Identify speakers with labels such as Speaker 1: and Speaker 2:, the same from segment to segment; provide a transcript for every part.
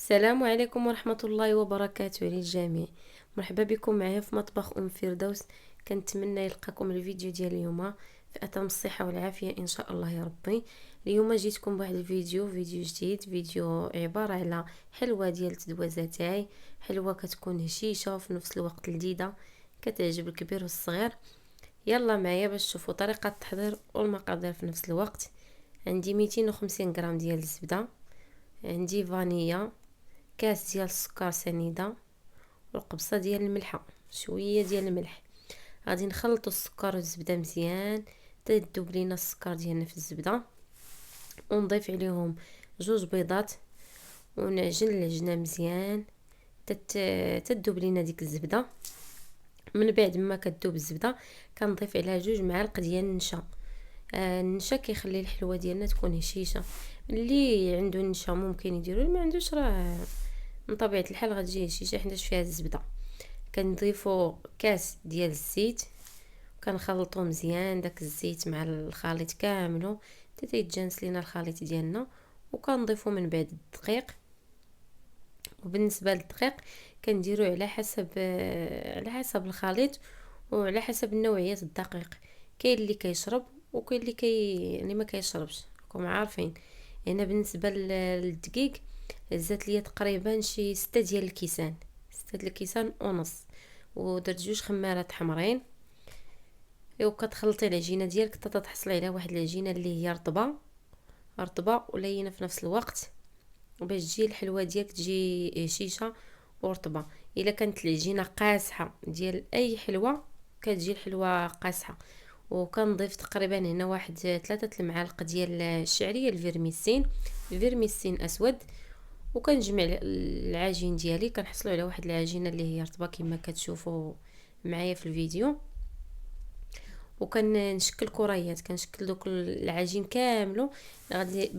Speaker 1: السلام عليكم ورحمة الله وبركاته للجميع. مرحبا بكم معايا في مطبخ فردوس. كنتمنى يلقاكم الفيديو ديال اليوم في اتم الصحة والعافية ان شاء الله يا ربي. اليوم جيتكم بواحد فيديو جديد، فيديو عبارة على حلوة ديال تدوازاتاي. حلوة كتكون هشيشة وفي نفس الوقت لذيذة، كتعجب الكبير والصغير. يلا معايا باش تشوفوا طريقة التحضير والمقادير في نفس الوقت. عندي 250 غرام ديال الزبدة، عندي فانيلا، كاس ديال السكر سنيده، والقبصه ديال الملحه، شويه ديال الملح. غادي نخلطوا السكر والزبده مزيان حتى يذوب لينا السكر ديالنا في الزبده، ونضيف عليهم 2 بيضات ونعجن العجنه مزيان تذوب لينا ديك الزبده. من بعد ما كتذوب الزبده كنضيف عليها 2 معالق ديال النشا. النشا كيخلي الحلوه ديالنا تكون هشيشه. اللي عنده النشا ممكن يديروا، اللي ما عندوش راه من طبيعه الحال غتجي هشيشه حيت فيها الزبده. كنضيفوا كاس ديال الزيت وكنخلطوا مزيان داك الزيت مع الخليط كامل حتى تيتجانس لينا الخليط ديالنا. وكنضيفوا من بعد الدقيق. وبالنسبه للدقيق كنديرو على حسب الخليط وعلى حسب نوعيه الدقيق. كاين اللي كيشرب وكاين اللي ما كيشربش، راكم عارفين. هنا بالنسبه للدقيق زات ليا تقريبا شي 6 ديال الكيسان ونص، ودرت 2 خمارات حمرين. وكتخلطي العجينه ديالك حتى تحصلي على واحد العجينه اللي هي رطبه ولينه في نفس الوقت، باش تجي الحلوه ديالك تجي هشيشه ورطبه. الا كانت العجينه قاصحه ديال اي حلوه كتجي الحلوه قاصحه. وكنضيف تقريبا هنا واحد 3 المعالق ديال الشعريه الفيرميسين اسود. وكنجمع العجين ديالي، كنحصلوا على واحد العجينه اللي هي رطبه كما كتشوفوا معايا في الفيديو. وكنشكل كريات، كنشكل دوك العجين كامله غادي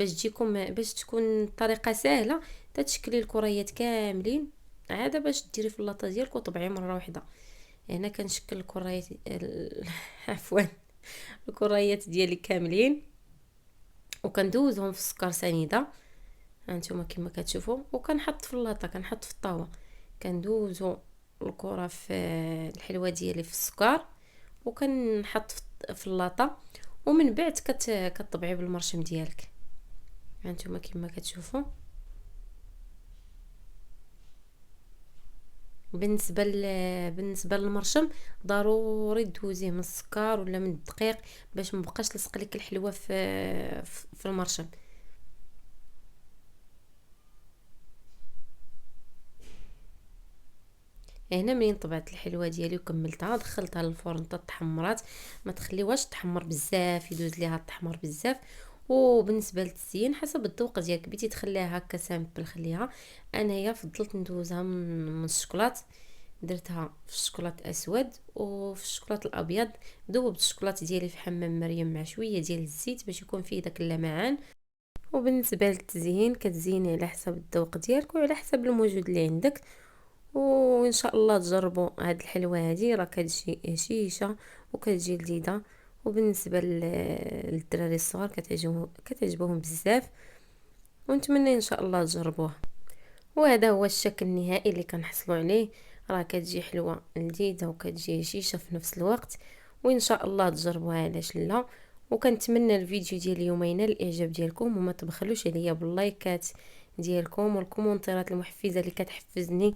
Speaker 1: باش تكون الطريقه سهله. تشكلي الكريات كاملين عاده باش ديري في اللاطه ديالك وطبعي مره واحده. هنا كنشكل الكريات عفوا الكريات ديالي كاملين وكندوزهم في السكر سنيده هانتوما كما كتشوفوا. وكنحط في اللاطه، كنحط في الطاوه، كندوزو الكره في الحلوه ديالي في السكر وكنحط في اللاطه. ومن بعد كطبعي بالمرشم ديالك هانتوما كما كتشوفوا. بالنسبه للمرشم ضروري دوزيه من السكر ولا من الدقيق باش مبقاش لصق لك الحلوه في المرشم. هنا منين طبعت الحلوه ديالي وكملتها دخلتها للفرن حتى تحمرات. ما تخليوهاش تحمر بزاف يدوز ليها التحمر بزاف. وبالنسبه للتزيين حسب الذوق ديالك، بغيتي تخليها هكا سامبل خليها. انايا فضلت ندوزها من الشوكولات، درتها في الشوكولات اسود وفي الشوكولات الابيض. ذوبت الشوكولات ديالي في حمام مريم مع شويه ديال الزيت باش يكون فيه داك اللمعان. وبالنسبه للتزيين كتزيني على حسب الذوق ديالك وعلى حسب الموجود اللي عندك. وان شاء الله تجربوا هاد الحلوه هادي، راه كتجي هشيشه وكتجي لذيذه. وبالنسبه للدراري الصغار كتعجبهم بزاف، ونتمنى ان شاء الله تجربوها. وهذا هو الشكل النهائي اللي كنحصلوا عليه. راه كتجي حلوه لذيذه وكتجي هشيشه في نفس الوقت. وان شاء الله تجربوها، علاش لا. وكنتمنى الفيديو ديال اليوم ينال الاعجاب ديالكم، وما تبخلوش عليا باللايكات ديالكم والكومونتيرات المحفزه اللي كتحفزني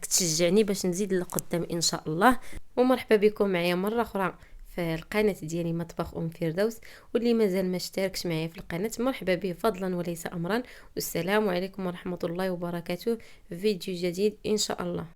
Speaker 1: كتشجعني باش نزيد لقدام ان شاء الله. ومرحبا بكم معايا مره اخرى في القناه ديالي مطبخ فردوس. واللي مازال ما اشتركش معايا في القناه مرحبا به فضلا وليس امرا. والسلام عليكم ورحمه الله وبركاته. فيديو جديد ان شاء الله.